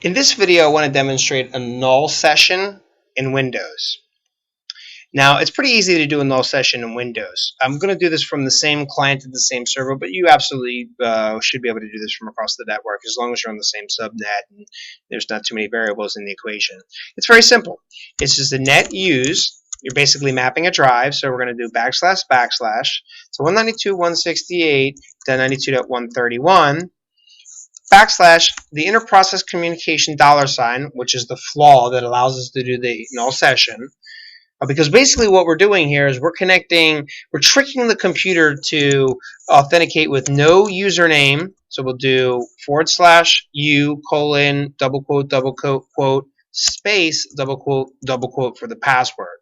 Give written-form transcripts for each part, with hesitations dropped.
In this video, I want to demonstrate a null session in Windows. Now, it's pretty easy to do a null session in Windows. I'm going to do this from the same client to the same server, but you absolutely should be able to do this from across the network as long as you're on the same subnet and there's not too many variables in the equation. It's very simple. It's just a net use. You're basically mapping a drive, so we're going to do // so 192.168.92.131 / the interprocess communication $, which is the flaw that allows us to do the null session. Because basically what we're doing here is we're tricking the computer to authenticate with no username. So we'll do /u : double quote, space, double quote for the password.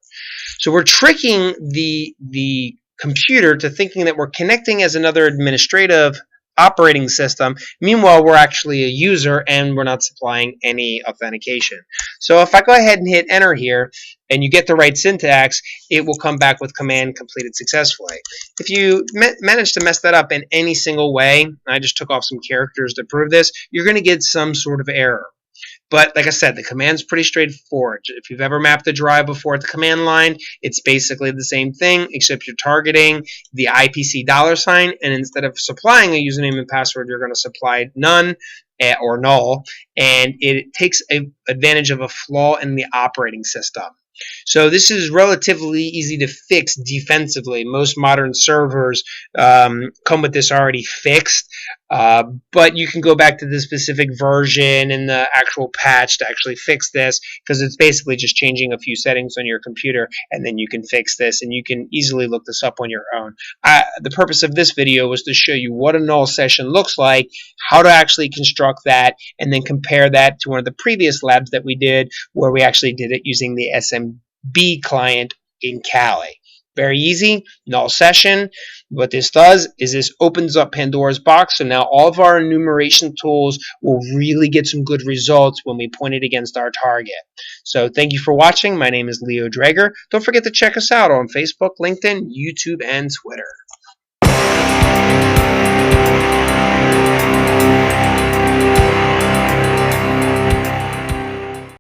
So we're tricking the computer to thinking that we're connecting as another administrative operating system. Meanwhile, we're actually a user and we're not supplying any authentication. So if I go ahead and hit enter here and you get the right syntax, it will come back with command completed successfully. If you manage to mess that up in any single way, I just took off some characters to prove this, you're going to get some sort of error. But like I said, the command's pretty straightforward. If you've ever mapped a drive before at the command line, it's basically the same thing, except you're targeting the IPC $, and instead of supplying a username and password, you're going to supply none or null, and it takes advantage of a flaw in the operating system. So this is relatively easy to fix defensively. Most modern servers come with this already fixed, but you can go back to the specific version and the actual patch to actually fix this, because it's basically just changing a few settings on your computer, and then you can fix this, and you can easily look this up on your own. The purpose of this video was to show you what a null session looks like, how to actually construct that, and then compare that to one of the previous labs that we did where we actually did it using the SMB client in Cali. Very easy, null session. What this does is this opens up Pandora's box, so now all of our enumeration tools will really get some good results when we point it against our target. So thank you for watching. My name is Leo Drager. Don't forget to check us out on Facebook, LinkedIn, YouTube, and Twitter.